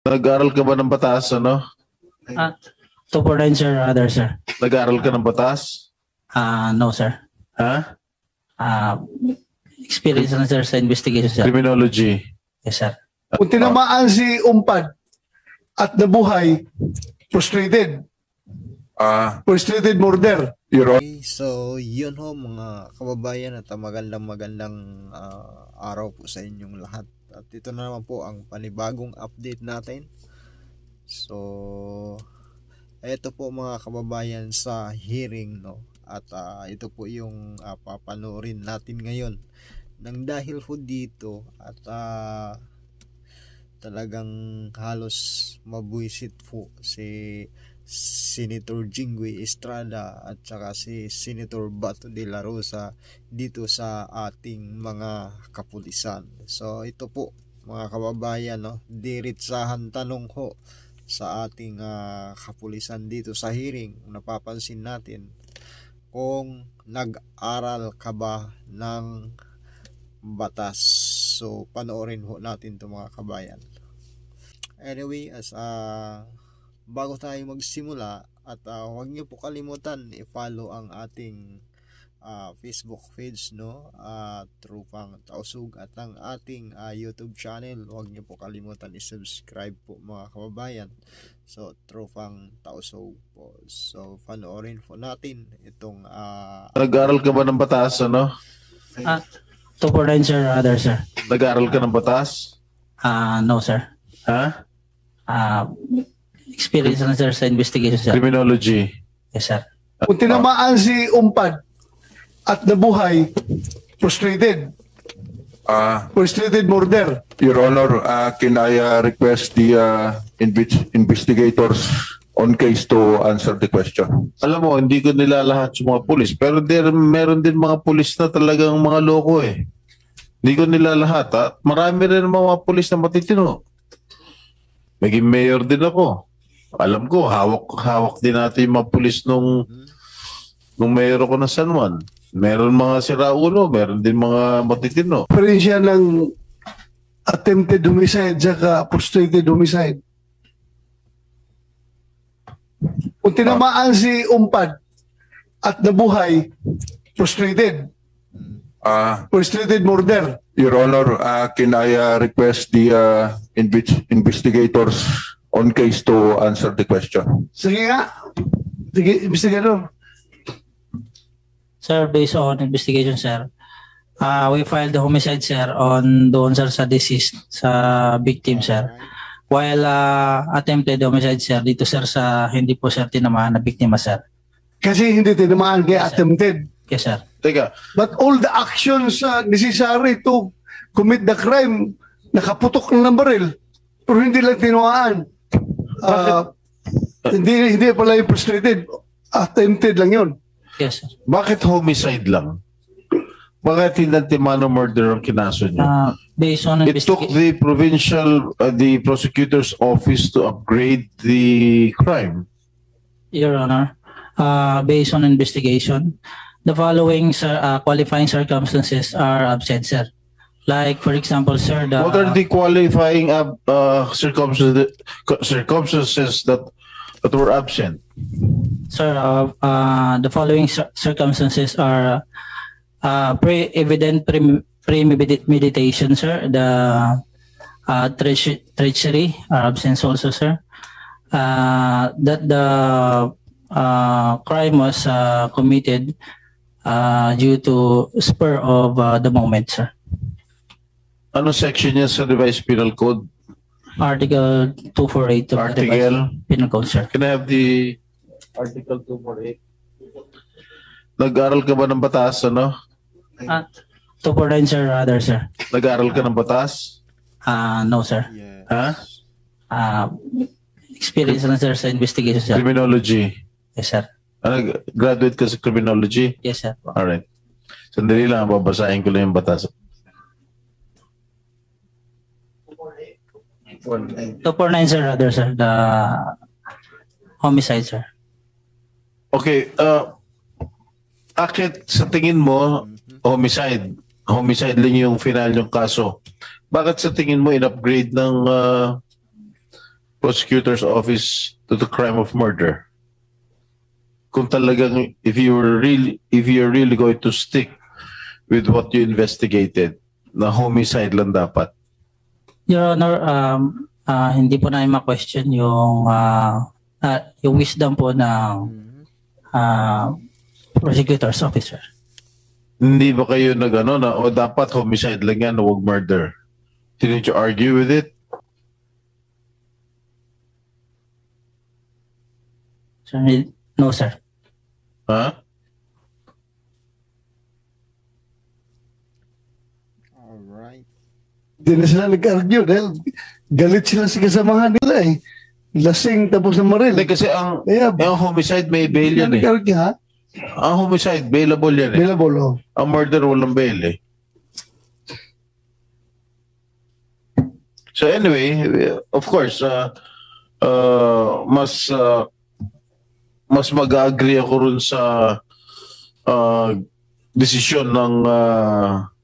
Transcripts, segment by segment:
Nag-aral ka ba ng batas, ano? Ah, 249, sir, rather, sir. Nag-aral ka ng batas? No, sir. Ha? Experience na, sir, sa investigation, sir. Criminology. Yes, sir. Kung tinamaan si Umpad at nabuhay, frustrated. Frustrated murder. Okay, so yun ho mga kababayan at magandang araw po sa inyong lahat. At ito na naman po ang panibagong update natin. So ito po mga kababayan sa hearing, no. At ito po yung papanoorin natin ngayon. Nang dahil po dito at talagang halos mabuisit po si Senator Jinggoy Estrada at saka si Senator Bato de la Rosa dito sa ating mga kapulisan. So ito po mga kababayan, no, diretsahan tanong ho sa ating kapulisan dito sa hearing. Napapansin natin kung nag-aral ka ba ng batas. So panoorin ho natin ito mga kabayan. Anyway, as bago tayo magsimula at huwag niyo po kalimutan i-follow ang ating Facebook page, no, Trupang Tausug, at ang ating YouTube channel. Huwag niyo po kalimutan i-subscribe po mga kababayan. So Trupang Tausug po. So panoorin po natin itong Nag-aral ka ba ng batas, ano? 249, sir, rather, sir. Nag-aral ka ng batas? No, sir. Ha? Experience na, sir, sa investigation, sir. Criminology. Yes, sir. Kung tinamaan si Umpad at nabuhay, frustrated. Frustrated murder. Your Honor, can I request the investigators on case to answer the question? Alam mo, hindi ko nila lahat yung mga pulis. Pero meron din mga pulis na talagang mga loko eh. Hindi ko nila lahat. Ha? Marami rin mga pulis na matitino. Naging mayor din ako. Alam ko, hawak din natin yung mga pulis nung mayor ako ng San Juan. Meron mga siraulo, meron din mga matitino. Diferensya ng attempted homicide saka frustrated homicide. Kung tinamaan si Umpad at nabuhay, frustrated. Frustrated murder. Your Honor, can I request the investigators on case to answer the question? Sige nga. Sige, investigator. Sir, based on investigation, sir, we filed the homicide, sir, on doon, sir, sa deceased, sa victim, sir. While attempted homicide, sir, dito, sir, sa hindi po, sir, tinamaan na biktima, sir. Kasi hindi tinamaan kaya attempted. Yes, sir. Teka, But all the actions necessary to commit the crime, nakaputok ng baril, pero hindi lang tinuhaan. Hindi pala yung frustrated. Attempted lang yun. Yes, sir. bakit homicide lang? Bakit hindi mano murder ang kinaso niya? Based on It took investigation, the prosecutor's office to upgrade the crime. Your Honor, based on investigation, the following, sir, qualifying circumstances are absent, sir. Like, for example, sir, What are the qualifying circumstances that were absent? sir, the following circumstances are evident premeditation, sir. The treachery are absent also, sir. That the crime was committed due to spur of the moment, sir. Ano section niya sa revised penal code? Article 248 of the Article? revised penal code, sir. Can I have the article 248? Nag-aral ka ba ng batas, ano? 249, sir, rather, sir. Nag-aral ka ng batas? No, sir. yes. Ha? Experience na, sir, sa investigation, sir. Criminology. Yes, sir. Graduate ka sa criminology? Yes, sir. Alright. Sandali lang, babasahin ko lang yung batas. 249, sir, rather, sir. The homicide, sir. Okay, akit sa tingin mo, homicide. Homicide lang yung final yung kaso. Bakit sa tingin mo in-upgrade ng prosecutor's office to the crime of murder. Kung talagang, if you're really going to stick with what you investigated, na homicide lang dapat. Your Honor, hindi po namin ma-question yung wisdom po ng prosecutor's officer. Hindi ba kayo o dapat homicide lang yan, huwag murder? Didn't you argue with it? No, sir. Huh? Alright. Hindi na sila nag-argue dahil galit sila sa kasamahan nila eh. Lasing tapos na maril. Hindi, kasi ang Kaya, homicide may bail yan eh. nag-argue ha? Ang homicide, bailable yan eh. Available, oh. Ang murder, walang bail eh. So anyway, of course, mas mag-agree ako rin sa desisyon ng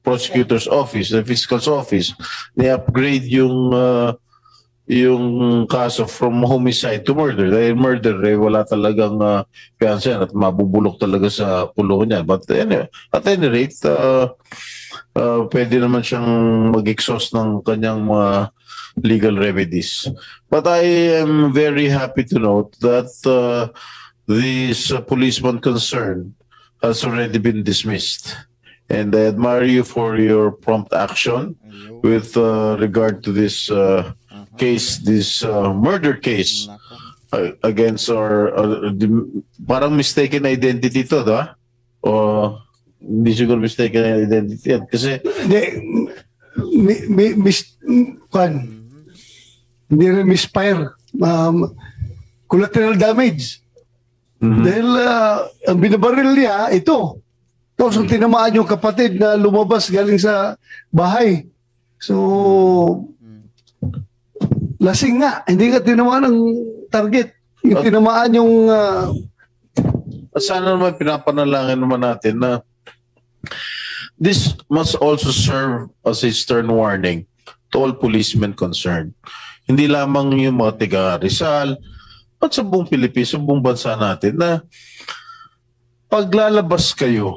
prosecutor's office, the fiscal's office, ni-upgrade yung kaso from homicide to murder. Dahil murder, wala talagang fiancé at mabubulok talaga sa kulungan niya. But anyway, at any rate, pwede naman siyang mag-exhaust ng kanyang mga legal remedies. But I am very happy to note that this policeman concerned has already been dismissed. And I admire you for your prompt action with regard to this case, this murder case against our parang mistaken identity to, ha? O hindi siguro mistaken identity yan. Kasi hindi rin misfire. Collateral damage. Dahil ang binabaril niya, ito. Tapos ang tinamaan yung kapatid na lumabas galing sa bahay. So, lasing nga. Hindi ka tinamaan ng target. Yung tinamaan yung... sana naman pinapanalangin naman natin na this must also serve as a stern warning to all policemen concerned. Hindi lamang yung mga tiga Rizal, at sa buong Pilipinas, sa buong bansa natin, na paglalabas kayo,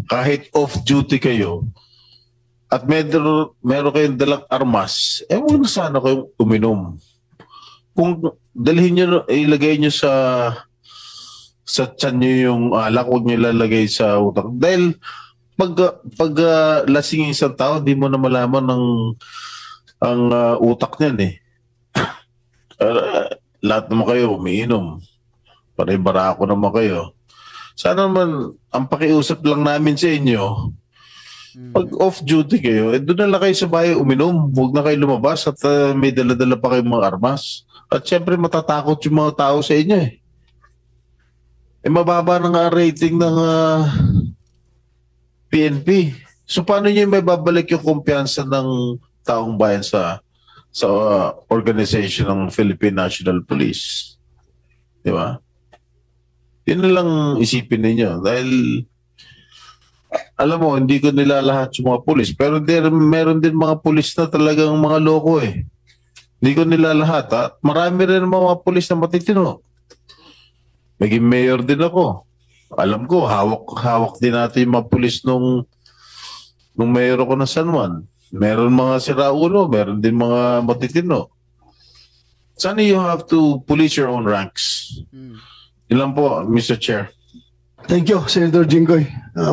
kahit off-duty kayo, at meron kayong dalang armas, huwag na sana kayong uminom. Kung dalhin nyo, ilagay nyo sa tiyan nyo yung alak, huwag nyo ilalagay sa utak. Dahil pag lasing yung isang tao, di mo na malaman ang utak niyan eh. Lahat naman kayo umiinom. Pare-barako naman kayo. Sana naman, ang pakiusap lang namin sa inyo, pag off-duty kayo, doon na lang kayo sa bahay uminom. Huwag na kayo lumabas at may dala-dala pa kayong mga armas. At syempre matatakot yung mga tao sa inyo eh. Mababa na nga rating ng PNP. So paano nyo may babalik yung kumpiyansa ng taong bayan sa organization ng Philippine National Police? Di ba? Yun na lang isipin ninyo. Dahil, alam mo, hindi ko nilalahat yung mga pulis. Pero meron din mga pulis na talagang mga loko eh. Hindi ko nilalahat. Ha? Marami rin mga pulis na matitino. Naging mayor din ako. Alam ko, hawak din natin yung mga pulis nung mayor ako ng San Juan. Meron mga siraulo, meron din mga matitino. Sana you have to police your own ranks. Ilan po, Mr. Chair. Thank you, Senator Jinggoy,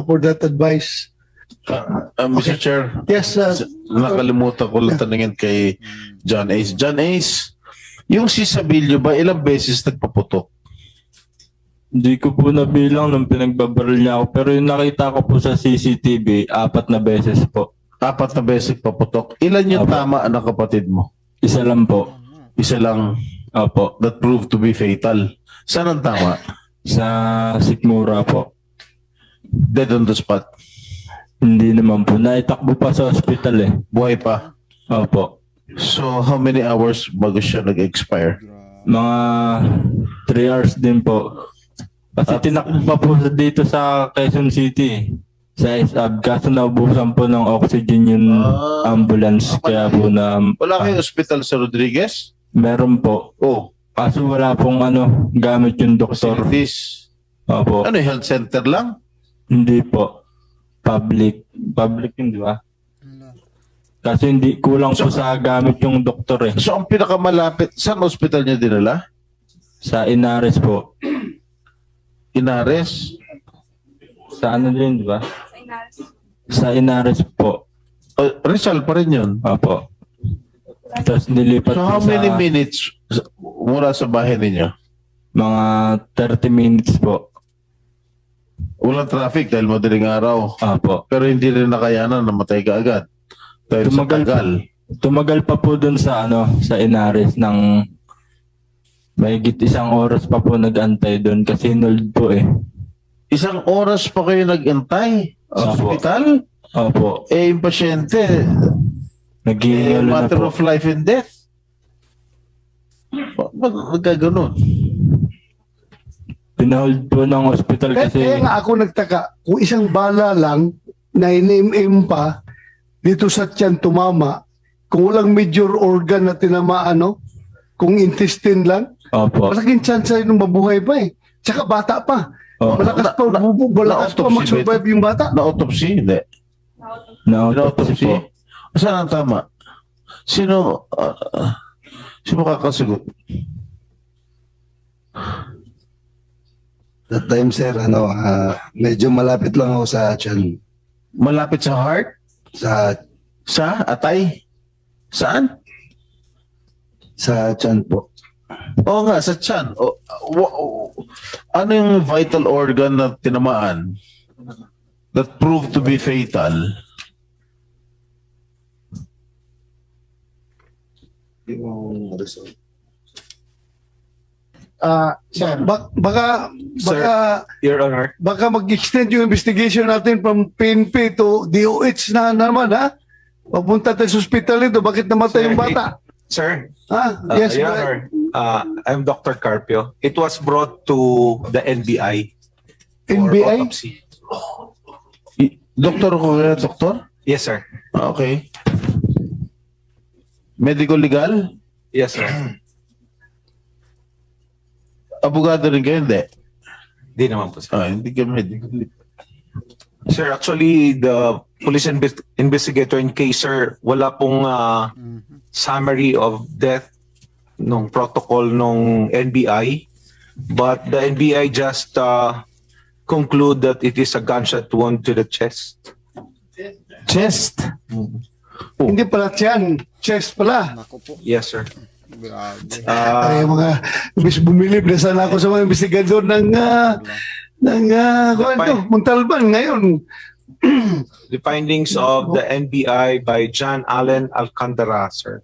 for that advice. Mr. Chair, Yes, nakalimutan ko lang tanungin kay John Ace. John Ace, yung si Sabilio ba, ilang beses nagpaputok? Hindi ko po nabilang nung pinagbabaril niya ako. Pero yung nakita ko po sa CCTV, 4 na beses po. 4 na beses paputok. Ilan yung tama ng kapatid mo? Isa lang po. Isa lang. Opo. That proved to be fatal. Saan ang tama? Sa Sikmura po. Dead on the spot. Hindi naman po. Naitakbo pa sa hospital eh. Buhay pa. Opo. So, how many hours bago siya nag-expire? Mga 3 hours din po. Kasi tinakbo pa po dito sa Quezon City. Sa ISAB. Kaso naubusan po ng oxygen yung ambulance. Kaya po na... Wala kayong hospital sa Rodriguez? Meron po. Oh, Kaso wala pong gamit yung doktor. facilities. Opo. Ano, health center lang? Hindi po. Public. Public yun, di ba? Kasi hindi kulang po sa gamit yung doktor eh. So, ang pinakamalapit, saan hospital niya dinala? Sa Inares po. Inares? Sa din, di ba? Sa Inares po. Rizal pa rin yun. Opo. Tapos nilipat So, po how sa many minutes mula sa bahay ninyo? mga 30 minutes po. Walang traffic dahil madaling araw. Opo. Pero hindi rin nakayanan, namatay ka agad. Dahil sa Tumagal tagal. Tumagal pa po dun sa sa Inares ng mahigit 1 oras pa po nag-antay dun kasi inold po eh. 1 oras pa kayo nag-antay sa Opo. hospital? Opo. Yung pasyente, Naghihingal na matter po. of life and death. Ba't nagkaganon? Pinahold po ng hospital Kaya kasi nga ako nagtaka, kung isang bala lang na inimim pa dito sa tiyan tumama, kung walang major organ na tinamaan, kung intestine lang, opo. malaking chance ay nung mabuhay pa eh. Tsaka bata pa. Opo. Malakas pa, malakas pa na-autopsy mag-survive yung bata. Na-autopsy? Hindi. Na-autopsy po. Saan ang tama? Sino makakasagot? That time, sir, medyo malapit lang ako sa tiyan. Malapit sa heart? Sa Atay? Saan? tiyan po. Oo nga, sa tiyan. Ano yung vital organ na tinamaan that proved to be fatal? Yung result. Sir, baka Your Honor. baka mag-extend yung investigation natin from PNP to DOH na naman, ha? Papunta tayo sa hospital ito, bakit namatay yung bata? Sir, Yes, Your go ahead. Honor, I'm Dr. Carpio. It was brought to the NBI for NBI? autopsy. Doktor ko kaya, doktor? Yes, sir. Okay. Medical legal? Yes, sir. Abogado rin kayo? Hindi. Di naman po, sir. Hindi ka medical legal. Sir, actually, the police investigator in case, sir, wala pong summary of death nung protocol nung NBI. But the NBI just conclude that it is a gunshot wound to the chest. Chest? Hindi pala tiyan, chest pala. Naku po. Yes, sir. Grabe. Ay, mga, bis bumilib na sana ako sa mga investigador ng Montalban ngayon. The findings of the NBI by John Allen Alcantara, sir,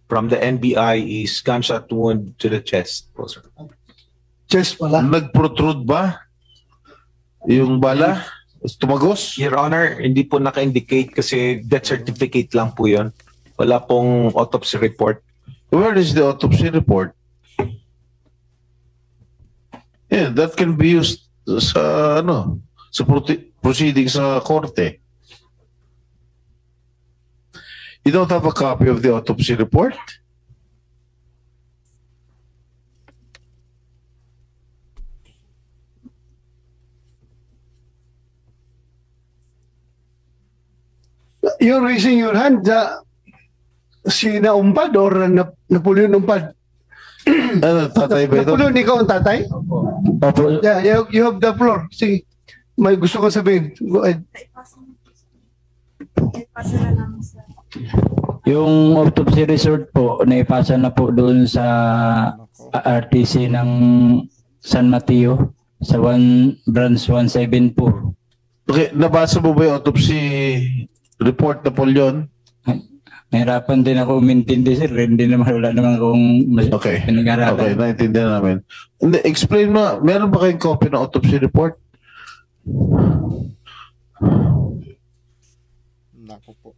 from the NBI is gunshot wound to the chest, po, sir. Chest pala. Nag-protrude ba? Yung bala? Tumagos? Your Honor, hindi po naka-indicate kasi death certificate lang po yun. Wala pong autopsy report. Where is the autopsy report? Yeah, that can be used sa proceeding sa korte. You don't have a copy of the autopsy report? You're raising your hand. Si Naumpad or Napoleon Umpad? Ano, tatay ba ito? Napoleon, ikaw ang tatay? Opo. Yeah, you have the floor. Sige. May gusto kong sabihin. Go ahead. Yung autopsy result po, naipasa na po doon sa RTC ng San Mateo sa branch 174. Okay, nabasa mo ba yung autopsy report, Napoleon? Nahirapan din ako umintindi, sir. Hindi naman, wala naman akong Okay. pinag-aralan. Okay, naintindihan namin. Hindi, explain mo, meron ba kayong copy ng autopsy report? Naku po.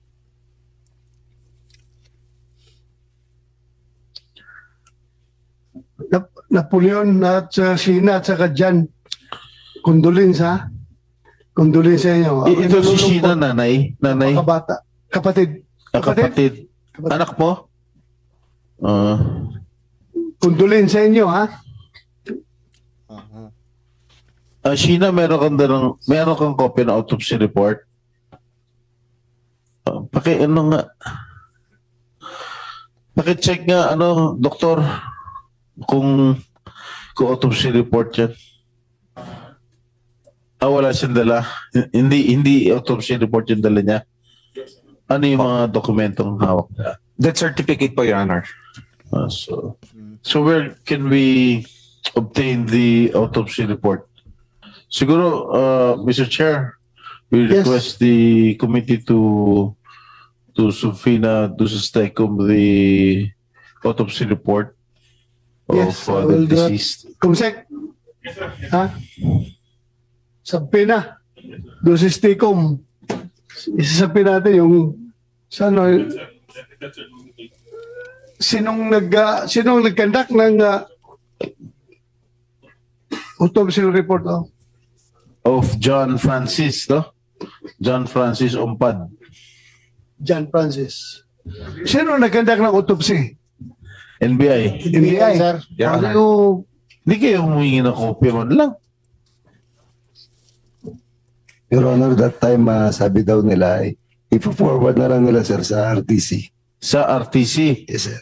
Napoleon at Sina at saka Jan. Condolence, ha? Condolence sa inyo. Ito si Sheena, nanay? Nanay? Kabata. Kapatid. Kapatid. Anak mo? kundulin sa inyo, ha? Sheena, meron kang copy ng autopsy report? Paki-check nga, doktor, kung autopsy report yan. Wala siyang dala. Hindi autopsy report yung dala niya. Ano yung mga dokumentong hawak? That certificate po, Your Honor. So where can we obtain the autopsy report? Siguro, Mr. Chair, we request the committee to subpoena Dusistecum the autopsy report of the deceased. Kumsek? Ha? Subpoena. Dusistecum. Isasapin natin yung sinong nag-conduct ng autopsy report of John Francis, no? John Francis Ompad. John Francis. Sino nag-conduct ng autopsy? NBI. NBI, sir. Yeah. Hindi kayo humingi ng kopya man lang. Your Honor, that time sabi daw nila, ipo-forward na lang nila sir sa RTC. Sa RTC? Yes, sir.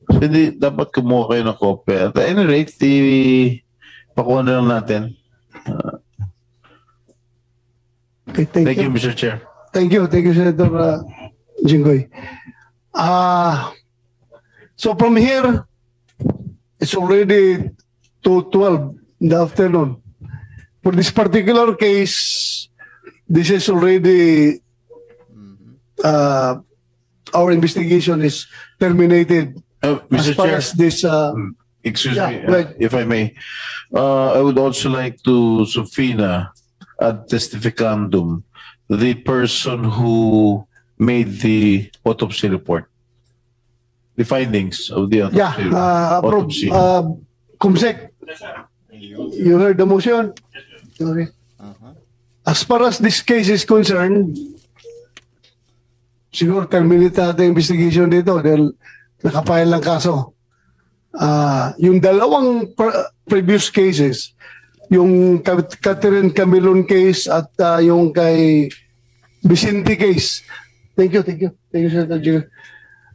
So, hindi dapat kumuha kayo ng kopya. At any rate, pakuha na lang natin. Okay, Thank you, Mr. Chair. Thank you, Senator Jinggoy. So from here, it's already 2:12 in the afternoon. For this particular case, this is already our investigation is terminated. Mr. As far Chair, as this, excuse yeah, me, right. if I may. I would also like to subpoena ad testificandum the person who made the autopsy report. The findings of the autopsy. Approved. Kumsek, you heard the motion? Okay. As far as this case is concerned, siguro terminate natin investigation dito dahil nakapile lang kaso. Yung dalawang previous cases, yung Catherine Camilon case at yung kay Vicente case. Thank you, Senator Jinggoy.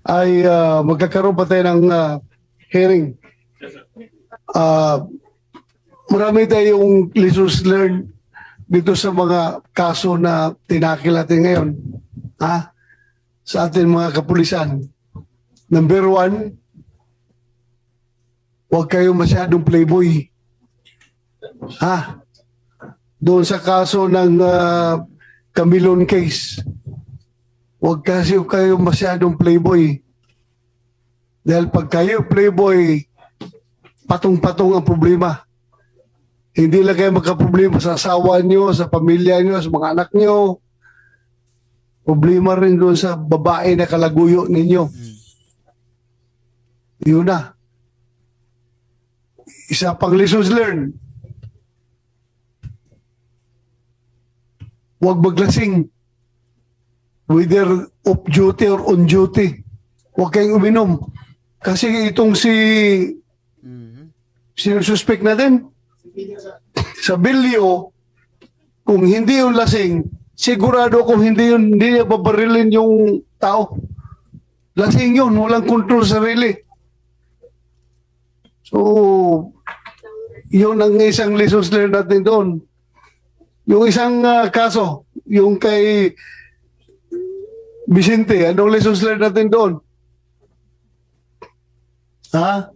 Ay magkakaroon pa tayo ng hearing. Marami tayong lessons learned dito sa mga kaso na tinakil natin ngayon. Sa ating mga kapulisan. Number 1, huwag kayong masyadong playboy. Doon sa kaso ng Camilon case, huwag kasi kayo masyadong playboy. Dahil pag kayo playboy, patong-patong ang problema. Hindi lang kayo magka-problema sa asawa nyo, sa pamilya nyo, sa mga anak nyo. Problema rin doon sa babae na kalaguyo ninyo. Yun na. Isa pang lessons learned. Huwag maglasing. Whether off duty or on duty. Huwag kayong uminom. Kasi itong sino suspect natin? Sa Bilyo, kung hindi yung lasing, sigurado kung hindi niya babarilin yung tao. Lasing yun, walang control sa sarili. So, yun ang isang lessons learned natin doon. Yung isang kaso, yung kay Vicente, anong lessons learned natin doon? Ano?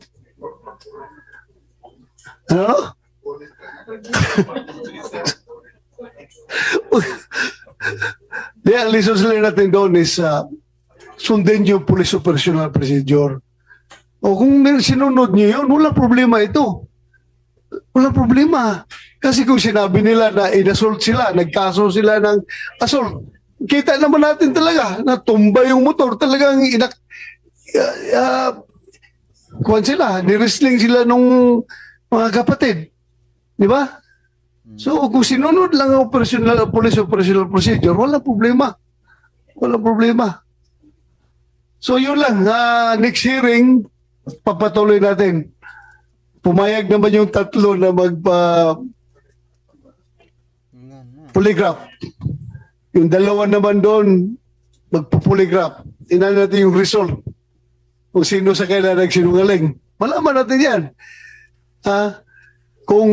Ang lessons learned natin doon is sundin yung police operational procedure. O kung sinunod nyo yun, wala problema ito. Wala problema. Kasi kung sinabi nila na inassault sila, nagkaso sila ng assault, kita naman natin talaga na tumba yung motor. Talagang kuwan sila, nirestling sila nung mga kapatid. Di ba? So kung sinunod lang ang police operational procedure, wala problema. Wala problema. So yun lang, next hearing, papatuloy natin. Pumayag naman yung tatlo na polygraph. Yung dalawa naman doon, magpo-polygraph. Tingnan natin yung result. Kung sino sa kanila nagsinungaling. Malaman natin yan. Kung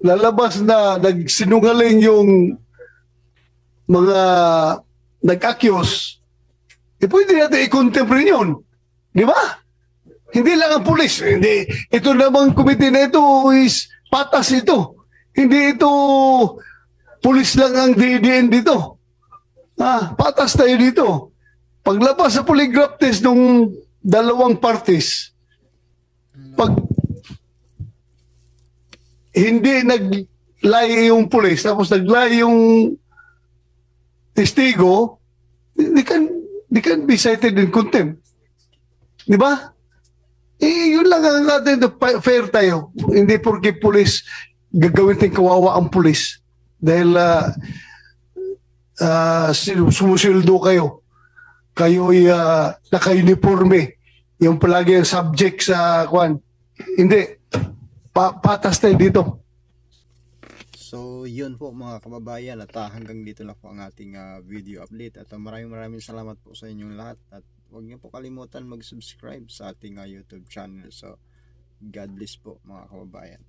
lalabas na nagsinungaling yung mga nag-accuse, pwede natin i-contempt rin yun. Di ba? Hindi lang ang pulis. Hindi. Ito namang komite na ito is patas ito. Hindi ito pulis lang ang DDN dito. Patas tayo dito. Paglabas sa polygraph test ng dalawang parties, pag hindi nag-lie yung pulis, tapos nag-lie yung testigo, they can be cited in contempt. Di ba? Yun lang ang natin, fair tayo. Hindi porke pulis, gagawin tayong kawawa ang pulis. Dahil sumusildo kayo. Kayo'y naka-uniforme. Yung palagi ang subject sa kwan. Hindi. Patas tayo dito. So yun po mga kababayan, at hanggang dito lang po ang ating video update, at maraming salamat po sa inyong lahat, at huwag niyo po kalimutan mag-subscribe sa ating YouTube channel. So God bless po mga kababayan.